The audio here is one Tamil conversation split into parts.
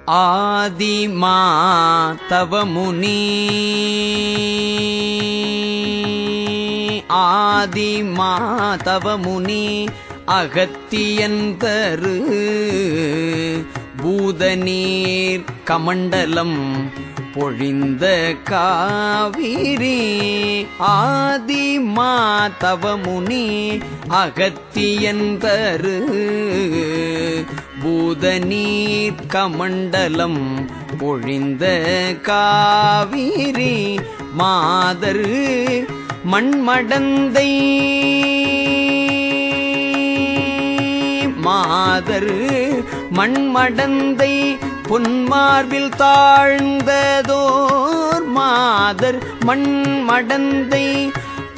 ஆதிமா தவமுனி ஆதிமா தவமுனி அகத்தியந்தரு பூதநீர் கமண்டலம் பொழிந்த காவிரி ஆதிமா தவமுனி அகத்தியந்தரு பூதநீர் கமண்டலம் பொழிந்த காவிரி மாதர் மண்மடந்தை மாதர் மண்மடந்தை பொன்மார்பில் தாழ்ந்ததோர் மாதர் மண்மடந்தை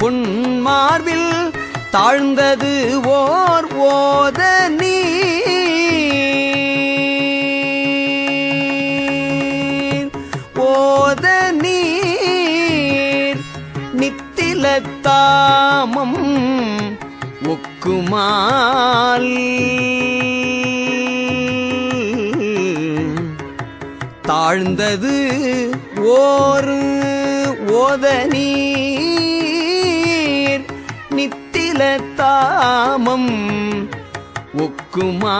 பொன்மார்பில் தாழ்ந்தது ஓர் ஓத நீர் ஓத நீர் நித்திலத்தாமம் ஒக்குமால் தாழ்ந்தது ஓர் ஓத நீர் நித்திலத்தாமம் ஒக்குமால்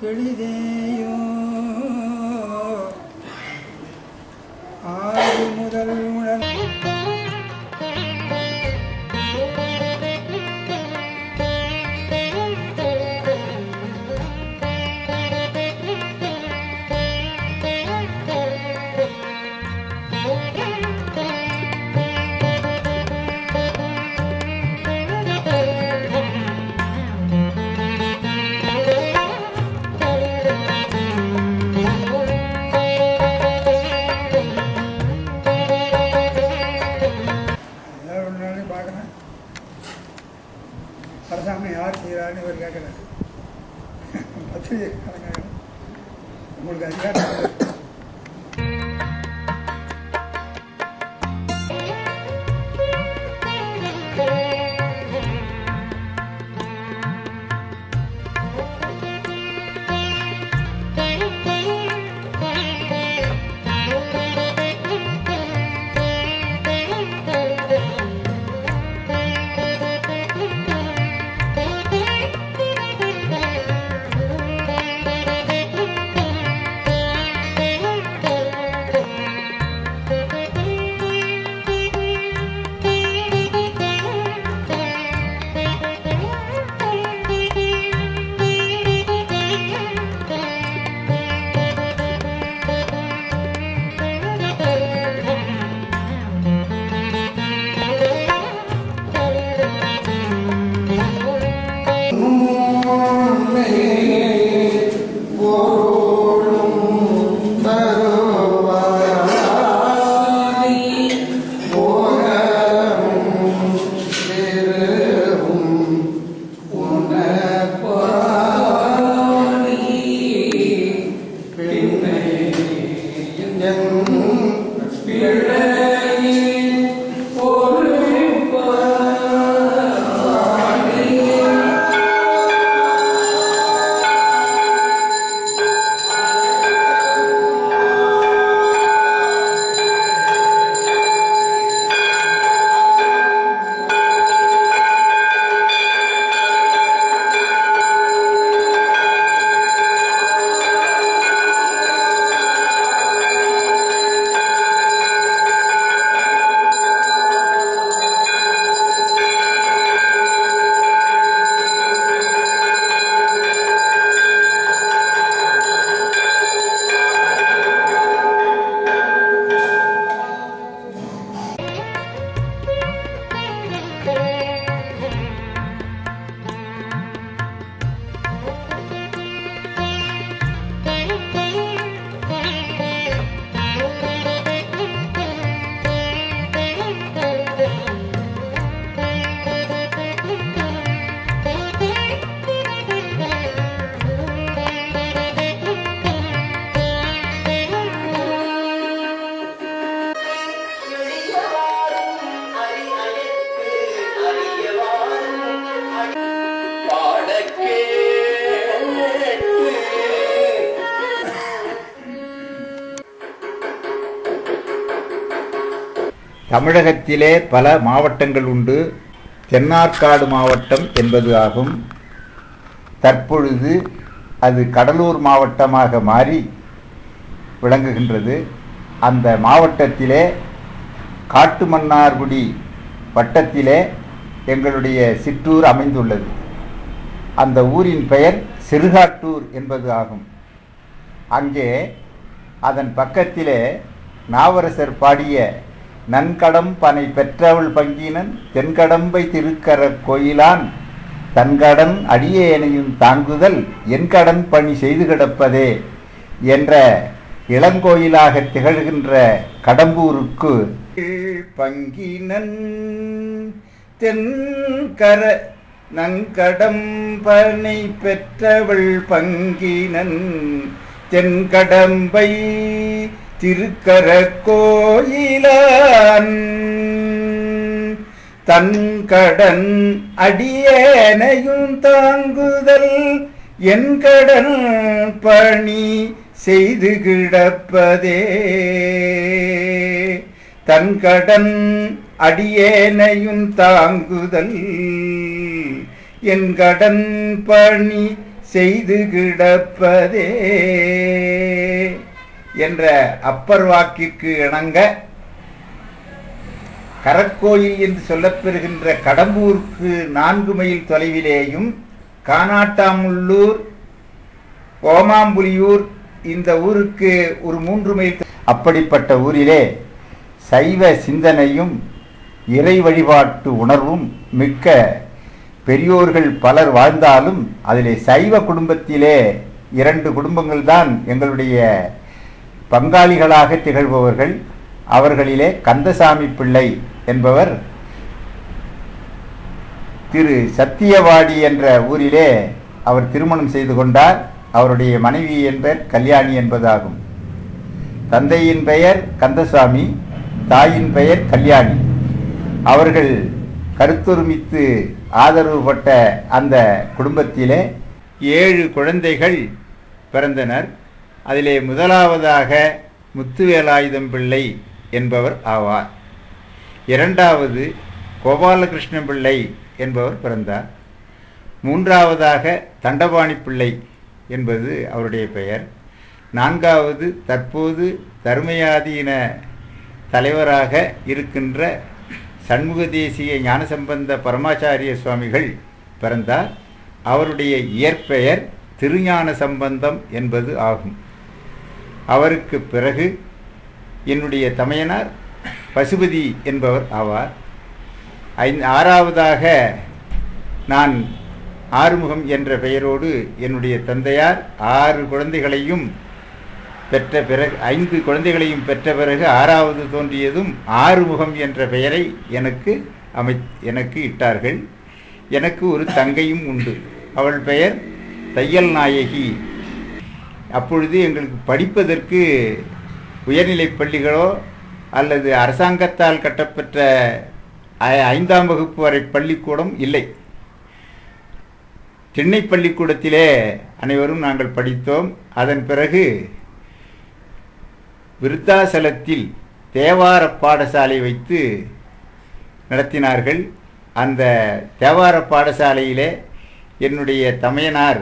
எளிதேயோ ஆதி முதல் உணர் அரசாங்கம் யார் செய்கிறாருன்னு இவர் கேட்குறாரு. பத்திரிகை உங்களுக்கு அதிகாரம் தமிழகத்திலே பல மாவட்டங்கள் உண்டு. தென்னார்காடு மாவட்டம் என்பது ஆகும். தற்பொழுது அது கடலூர் மாவட்டமாக மாறி விளங்குகின்றது. அந்த மாவட்டத்திலே காட்டுமன்னார்குடி வட்டத்திலே எங்களுடைய சிற்றூர் அமைந்துள்ளது. அந்த ஊரின் பெயர் சிறுகாட்டூர் என்பது ஆகும். அங்கே அதன் பக்கத்திலே நாவரசர் பாடிய நன்கடம் பனை பெற்றவள் பங்கினன் தென்கடம்பை திருக்கர கோயிலான் தன்கடன் அடியேனையும் தாங்குதல் என் கடன் பணி செய்து கிடப்பதே என்ற இளங்கோயிலாக திகழ்கின்ற கடம்பூருக்கு பங்கினன் தென்கர நன்கடம்பனை பெற்றவள் பங்கினன் தென்கடம்பை திருக்கர கோயிலான் தன்கடன் அடியேனையும் தாங்குதல் என் கடன் பணி செய்து கிடப்பதே. தன்கடன் அடியேனையும் தாங்குதல் என் கடன் பணி செய்து கிடப்பதே என்ற அப்பர் வாக்கிற்கு இணங்க கரக்கோயில் என்று சொல்லப்பெறுகின்ற கடம்பூருக்கு 4 மைல் தொலைவிலேயும் கானாட்டாமுள்ளூர் ஓமாம்புலியூர் இந்த ஊருக்கு ஒரு 3 மைல் அப்படிப்பட்ட ஊரிலே சைவ சிந்தனையும் இறை வழிபாட்டு உணர்வும் மிக்க பெரியோர்கள் பலர் வாழ்ந்தாலும் அதிலே சைவ குடும்பத்திலே 2 குடும்பங்கள் தான் எங்களுடைய பங்காளிகளாக திகழ்பவர்கள். அவர்களிலே கந்தசாமி பிள்ளை என்பவர் திரு சத்தியவாடி என்ற ஊரிலே அவர் திருமணம் செய்து கொண்டார். அவருடைய மனைவி என்பர் கல்யாணி என்பதாகும். தந்தையின் பெயர் கந்தசாமி, தாயின் பெயர் கல்யாணி. அவர்கள் கருத்தொருமித்து ஆதரவுபட்ட அந்த குடும்பத்திலே 7 குழந்தைகள் பிறந்தனர். அதிலே முதலாவதாக முத்துவேலாயுதம் பிள்ளை என்பவர் ஆவார். இரண்டாவது கோபாலகிருஷ்ண பிள்ளை என்பவர் பிறந்தார். மூன்றாவதாக தண்டபாணி பிள்ளை என்பது அவருடைய பெயர். நான்காவது தற்போது தர்மயாதீன தலைவராக இருக்கின்ற சண்முக தேசிய ஞானசம்பந்த பரமாச்சாரிய சுவாமிகள் பிறந்தார். அவருடைய இயற்பெயர் திருஞான சம்பந்தம் என்பது ஆகும். அவருக்கு பிறகு என்னுடைய தமையனார் பசுபதி என்பவர் ஆவார். ஆறாவதாக நான் ஆறுமுகம் என்ற பெயரோடு என்னுடைய தந்தையார் 6 குழந்தைகளையும் பெற்ற பிறகு 5 குழந்தைகளையும் பெற்ற பிறகு 6வது தோன்றியதும் ஆறுமுகம் என்ற பெயரை எனக்கு இட்டார்கள். எனக்கு ஒரு தங்கையும் உண்டு. அவள் பெயர் தையல் நாயகி. அப்பொழுது எங்களுக்கு படிப்பதற்கு உயர்நிலைப் பள்ளிகளோ அல்லது அரசாங்கத்தால் கட்டப்பெற்ற 5ஆம் வகுப்பு வரை பள்ளிக்கூடம் இல்லை. திண்ணை பள்ளிக்கூடத்திலே அனைவரும் நாங்கள் படித்தோம். அதன் பிறகு விருத்தாசலத்தில் தேவார பாடசாலை வைத்து நடத்தினார்கள். அந்த தேவார பாடசாலையிலே என்னுடைய தமையனார்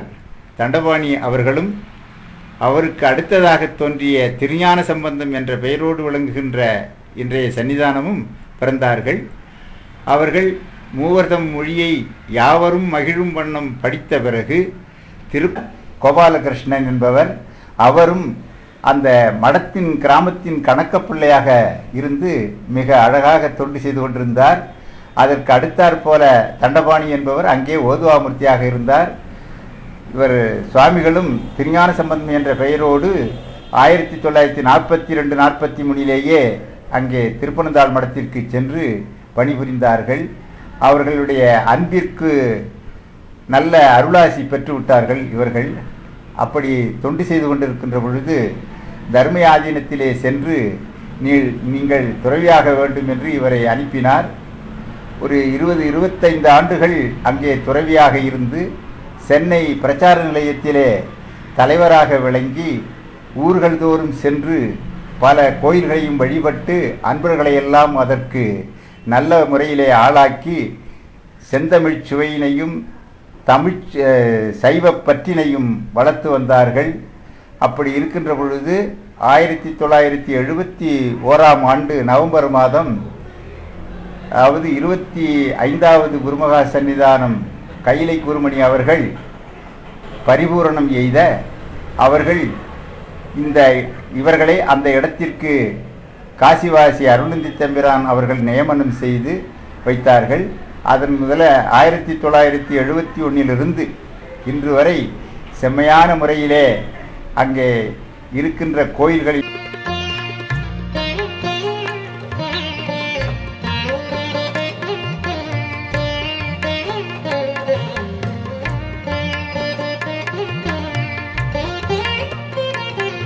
தண்டபாணி அவர்களும் அவருக்கு அடுத்ததாக தோன்றிய திருஞான சம்பந்தம் என்ற பெயரோடு விளங்குகின்ற இன்றைய சன்னிதானமும் பிறந்தார்கள். அவர்கள் மூவர்தம் மொழியை யாவரும் மகிழும் வண்ணம் படித்த பிறகு கோபாலகிருஷ்ணன் என்பவர், அவரும் அந்த மடத்தின் கிராமத்தின் கணக்கப்பிள்ளையாக இருந்து மிக அழகாக தொண்டு செய்து கொண்டிருந்தார். அதற்கு அடுத்தாற் போல தண்டபாணி என்பவர் அங்கே ஓதுவாமூர்த்தியாக இருந்தார். இவர் சுவாமிகளும் திருஞான சம்பந்தம் என்ற பெயரோடு 1942-43 அங்கே திருப்பனந்தாள் மடத்திற்கு சென்று பணிபுரிந்தார்கள். அவர்களுடைய அன்பிற்கு நல்ல அருளாசி பெற்று விட்டார்கள் இவர்கள். அப்படி தொண்டு செய்து கொண்டிருக்கின்ற பொழுது தர்மயாதீனத்திலே சென்று நீங்கள் துறவியாக வேண்டும் என்று இவரை அனுப்பினார். ஒரு 20-25 ஆண்டுகள் அங்கே துறவியாக இருந்து சென்னை பிரச்சார நிலையத்திலே தலைவராக விளங்கி ஊர்கள் தோறும் சென்று பல கோயில்களையும் வழிபட்டு அன்பர்களையெல்லாம் அதற்கு நல்ல முறையிலே ஆளாக்கி செந்தமிழ் சுவையினையும் தமிழ் சைவ பற்றினையும் வளர்த்து வந்தார்கள். அப்படி இருக்கின்ற பொழுது 1971 நவம்பர் மாதம், அதாவது 25வது குருமகா சன்னிதானம் கைலை குருமணி அவர்கள் பரிபூரணம் எய்த அவர்கள் இவர்களை அந்த இடத்திற்கு காசிவாசி அருணந்தி தம்பிரான் அவர்கள் நியமனம் செய்து வைத்தார்கள். அதன் முதல 1971 இன்று வரை செம்மையான முறையிலே அங்கே இருக்கின்ற கோயில்களில்